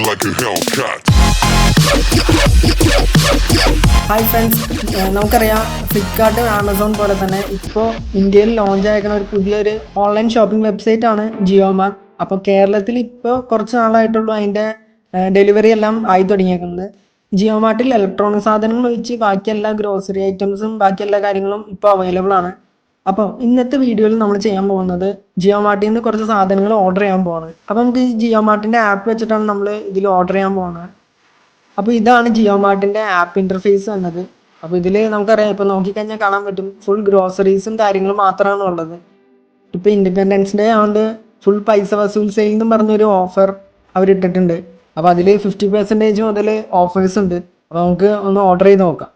like a Hellcat. Hi friends, നമുക്കറിയാം Flipkart Amazon പോലെ തന്നെ ഇപ്പോൾ ഇന്ത്യയിൽ ലോഞ്ച് ആയിരിക്കുന്ന ഒരു പുതിയൊരു ഓൺലൈൻ ഷോപ്പിംഗ് വെബ്സൈറ്റ് ആണ് ജിയോമാർട്ട്. അപ്പോൾ കേരളത്തിൽ ഇപ്പോൾ കുറച്ച് നാളായിട്ടുള്ളൂ അതിൻ്റെ ഡെലിവറി എല്ലാം ആയി തുടങ്ങിയേക്കുന്നത്. ജിയോമാർട്ടിൽ ഇലക്ട്രോണിക് സാധനങ്ങൾ ഒഴിച്ച് ബാക്കി എല്ലാ ഗ്രോസറി ഐറ്റംസും ബാക്കി എല്ലാ കാര്യങ്ങളും ഇപ്പോൾ അവൈലബിൾ ആണ്. അപ്പോൾ ഇന്നത്തെ വീഡിയോയിൽ നമ്മൾ ചെയ്യാൻ പോകുന്നത് ജിയോമാർട്ടിൽ നിന്ന് കുറച്ച് സാധനങ്ങൾ ഓർഡർ ചെയ്യാൻ പോകുന്നത്. അപ്പോൾ നമുക്ക് ഈ ജിയോമാർട്ടിൻ്റെ ആപ്പ് വെച്ചിട്ടാണ് നമ്മൾ ഇതിൽ ഓർഡർ ചെയ്യാൻ പോകുന്നത്. അപ്പോൾ ഇതാണ് ജിയോമാർട്ടിൻ്റെ ആപ്പ് ഇൻ്റർഫേസ് എന്നത്. അപ്പോൾ ഇതിൽ നമുക്കറിയാം, ഇപ്പോൾ നോക്കിക്കഴിഞ്ഞാൽ കാണാൻ പറ്റും ഫുൾ ഗ്രോസറീസും കാര്യങ്ങളും മാത്രമാണ് ഉള്ളത്. ഇപ്പോൾ ഇൻഡിപെൻഡൻസ് ഡേ ആയതുകൊണ്ട് ഫുൾ പൈസ വസൂൽ സെയിൽ എന്നും പറഞ്ഞൊരു ഓഫർ അവരിട്ടിട്ടുണ്ട്. അപ്പോൾ അതിൽ 50% മുതൽ ഓഫേഴ്സ് ഉണ്ട്. അപ്പോൾ നമുക്ക് ഒന്ന് ഓർഡർ ചെയ്ത് നോക്കാം.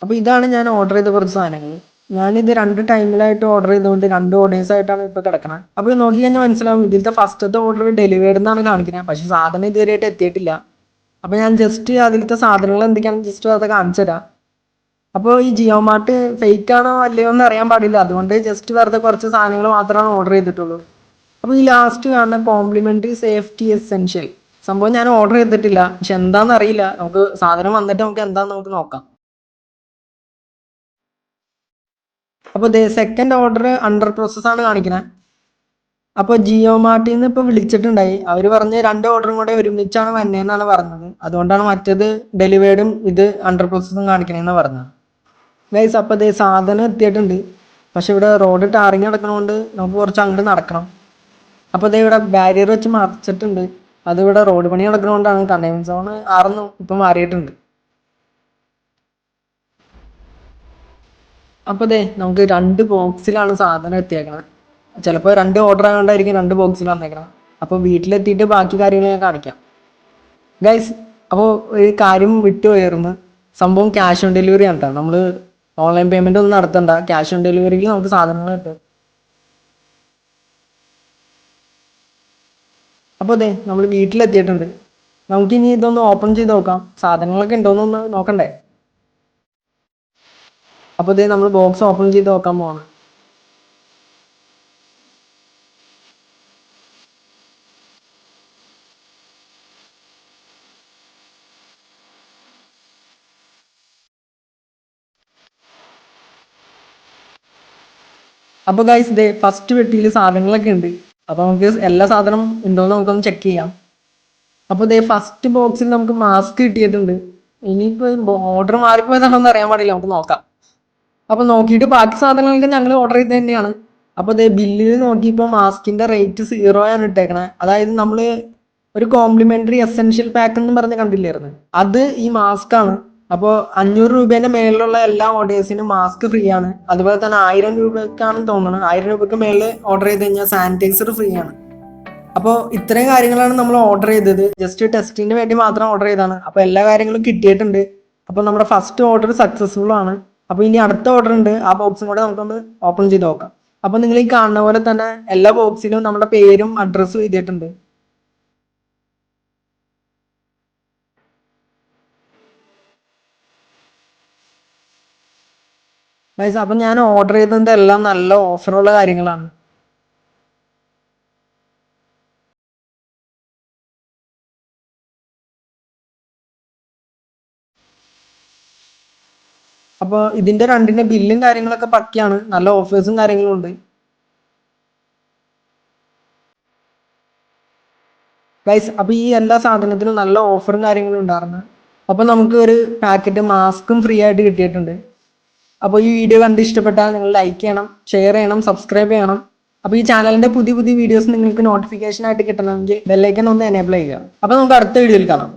അപ്പോൾ ഇതാണ് ഞാൻ ഓർഡർ ചെയ്ത കുറച്ച് സാധനങ്ങൾ. ഞാനിത് 2 ടൈമിലായിട്ട് ഓർഡർ ചെയ്തുകൊണ്ട് 2 ഓർഡേഴ്സ് ആയിട്ടാണ് ഇപ്പോൾ കിടക്കുന്നത്. അപ്പോൾ നോക്കി കഴിഞ്ഞാൽ മനസ്സിലാവും, ഇതിലത്തെ ഫസ്റ്റത്തെ ഓർഡർ ഡെലിവേർഡ് എന്നാണ് കാണിക്കുന്നത്, പക്ഷേ സാധനം ഇതുവരെയായിട്ട് എത്തിയിട്ടില്ല. അപ്പോൾ ഞാൻ ജസ്റ്റ് അതിലത്തെ സാധനങ്ങൾ എന്തൊക്കെയാണെന്ന് ജസ്റ്റ് അത് കാണിച്ചു തരാം. അപ്പോൾ ഈ ജിയോമാർട്ട് ഫേക്ക് ആണോ അല്ലയോ എന്ന് അറിയാൻ പാടില്ല, അതുകൊണ്ട് ജസ്റ്റ് വെറുതെ കുറച്ച് സാധനങ്ങൾ മാത്രമാണ് ഓർഡർ ചെയ്തിട്ടുള്ളൂ. അപ്പോൾ ഈ ലാസ്റ്റ് കാണുന്ന കോംപ്ലിമെൻ്ററി സേഫ്റ്റി എസെൻഷ്യൽ സംഭവം ഞാൻ ഓർഡർ ചെയ്തിട്ടില്ല, പക്ഷെ എന്താണെന്ന് അറിയില്ല. നമുക്ക് സാധനം വന്നിട്ട് നമുക്ക് എന്താണെന്ന് നമുക്ക് നോക്കാം. അപ്പോൾ സെക്കൻഡ് ഓർഡർ അണ്ടർ പ്രോസസ്സാണ് കാണിക്കുന്നത്. അപ്പോൾ ജിയോമാർട്ടിൽ നിന്ന് ഇപ്പോൾ വിളിച്ചിട്ടുണ്ടായി, അവർ പറഞ്ഞ് 2 ഓർഡറും കൂടെ ഒരുമിച്ചാണ് വന്നതെന്നാണ് പറഞ്ഞത്. അതുകൊണ്ടാണ് മറ്റേത് ഡെലിവേർഡും ഇത് അണ്ടർ പ്രോസസ്സും കാണിക്കണമെന്ന് പറഞ്ഞത്. ഗൈസ്, അപ്പോൾ സാധനം എത്തിയിട്ടുണ്ട്. പക്ഷെ ഇവിടെ റോഡ് ടാറിങ് നടക്കണതുകൊണ്ട് നമുക്ക് കുറച്ച് അങ്ങോട്ട് നടക്കണം. അപ്പോൾ ഇവിടെ ബാരിയർ വെച്ച് മറിച്ചിട്ടുണ്ട്. അതിവിടെ റോഡ് പണി നടക്കണതുകൊണ്ടാണ്. കണ്ടെയ്ൻമെന്റ് സോൺ ആർന്നു ഇപ്പം മാറിയിട്ടുണ്ട്. അപ്പോൾ നമുക്ക് 2 ബോക്സിലാണ് സാധനം എത്തിയേക്കണം. ചിലപ്പോൾ 2 ഓർഡർ ആയതുകൊണ്ടായിരിക്കും 2 ബോക്സിൽ വന്നേക്കണം. അപ്പോൾ വീട്ടിലെത്തിയിട്ട് ബാക്കി കാര്യങ്ങൾ ഞാൻ കാണിക്കാം. ഗൈസ്, അപ്പോൾ ഒരു കാര്യം വിട്ടുപോയിരുന്നു. സംഭവം ക്യാഷ് ഓൺ ഡെലിവറി ആണ് കേട്ടോ. നമ്മൾ ഓൺലൈൻ പേയ്മെൻ്റ് ഒന്നും നടത്തണ്ട, ക്യാഷ് ഓൺ ഡെലിവറിക്ക് നമുക്ക് സാധനങ്ങൾ കിട്ടും. അപ്പോൾ നമ്മൾ വീട്ടിലെത്തിയിട്ടുണ്ട്. നമുക്കിനി ഇതൊന്ന് ഓപ്പൺ ചെയ്ത് നോക്കാം, സാധനങ്ങളൊക്കെ ഉണ്ടോയെന്നൊന്ന് നോക്കണ്ടേ. അപ്പോൾ നമ്മൾ ബോക്സ് ഓപ്പൺ ചെയ്ത് നോക്കാൻ പോവാണ്. അപ്പോൾ ഗൈസ്, ഫസ്റ്റ് പെട്ടിയിൽ സാധനങ്ങളൊക്കെ ഉണ്ട്. അപ്പോൾ നമുക്ക് എല്ലാ സാധനം ഉണ്ടോയെന്ന് നമുക്കൊന്ന് ചെക്ക് ചെയ്യാം. അപ്പോൾ ഫസ്റ്റ് ബോക്സിൽ നമുക്ക് മാസ്ക് കിട്ടിയിട്ടുണ്ട്. ഇനിയിപ്പോൾ ഓർഡർ മാറിപ്പോയതാണോന്ന് അറിയാൻ പാടില്ല, നമുക്ക് നോക്കാം. അപ്പോൾ നോക്കിയിട്ട് ബാക്കി സാധനങ്ങളൊക്കെ ഞങ്ങൾ ഓർഡർ ചെയ്ത് തന്നെയാണ്. അപ്പോൾ ബില്ലിൽ നോക്കിയപ്പോൾ മാസ്കിൻ്റെ റേറ്റ് 0 ആണ് ഇട്ടേക്കണേ. അതായത് നമ്മൾ ഒരു കോംപ്ലിമെൻ്ററി എസെൻഷ്യൽ പാക്ക് എന്ന് പറഞ്ഞ് കണ്ടില്ലായിരുന്നു, അത് ഈ മാസ്ക് ആണ്. അപ്പോൾ 500 രൂപേൻ്റെ മേളിലുള്ള എല്ലാ ഓർഡേഴ്സിനും മാസ്ക് ഫ്രീ ആണ്. അതുപോലെ തന്നെ 1000 രൂപയ്ക്കാണെന്ന് തോന്നുന്നത്, 1000 രൂപയ്ക്ക് മേളിൽ ഓർഡർ ചെയ്ത് കഴിഞ്ഞാൽ സാനിറ്റൈസർ ഫ്രീ ആണ്. അപ്പോൾ ഇത്രയും കാര്യങ്ങളാണ് നമ്മൾ ഓർഡർ ചെയ്തത്. ജസ്റ്റ് ടെസ്റ്റിന് വേണ്ടി മാത്രം ഓർഡർ ചെയ്തതാണ്. അപ്പോൾ എല്ലാ കാര്യങ്ങളും കിട്ടിയിട്ടുണ്ട്. അപ്പോൾ നമ്മുടെ ഫസ്റ്റ് ഓർഡർ സക്സസ്ഫുൾ ആണ്. അപ്പോൾ ഇനി അടുത്ത ഓർഡർ ഉണ്ട്, ആ ബോക്സും കൂടെ നമുക്കൊന്ന് ഓപ്പൺ ചെയ്ത് നോക്കാം. അപ്പോൾ നിങ്ങൾ ഈ കാണുന്ന പോലെ തന്നെ എല്ലാ ബോക്സിലും നമ്മുടെ പേരും അഡ്രസ്സും എഴുതിയിട്ടുണ്ട്. ഗൈസ്, അപ്പം ഞാൻ ഓർഡർ ചെയ്തതിൻ്റെ എല്ലാം നല്ല ഓഫറുള്ള കാര്യങ്ങളാണ്. അപ്പോൾ ഇതിൻ്റെ 2ന്റെ ബില്ലും കാര്യങ്ങളൊക്കെ പക്കയാണ്, നല്ല ഓഫേഴ്സും കാര്യങ്ങളും ഉണ്ട്. ഗൈസ്, അപ്പോൾ ഈ എല്ലാ സാധനത്തിനും നല്ല ഓഫറും കാര്യങ്ങളും ഉണ്ടായിരുന്നു. അപ്പോൾ നമുക്ക് ഒരു പാക്കറ്റ് മാസ്കും ഫ്രീ ആയിട്ട് കിട്ടിയിട്ടുണ്ട്. അപ്പോൾ ഈ വീഡിയോ കണ്ട് ഇഷ്ടപ്പെട്ടാൽ നിങ്ങൾ ലൈക്ക് ചെയ്യണം, ഷെയർ ചെയ്യണം, സബ്സ്ക്രൈബ് ചെയ്യണം. അപ്പോൾ ഈ ചാനലിൻ്റെ പുതിയ പുതിയ വീഡിയോസ് നിങ്ങൾക്ക് നോട്ടിഫിക്കേഷൻ ആയിട്ട് കിട്ടണമെങ്കിൽ ബെല്ലൈക്കൺ ഒന്ന് എനേബിൾ ചെയ്യുക. അപ്പോൾ നമുക്ക് അടുത്ത വീഡിയോയിൽ കാണാം.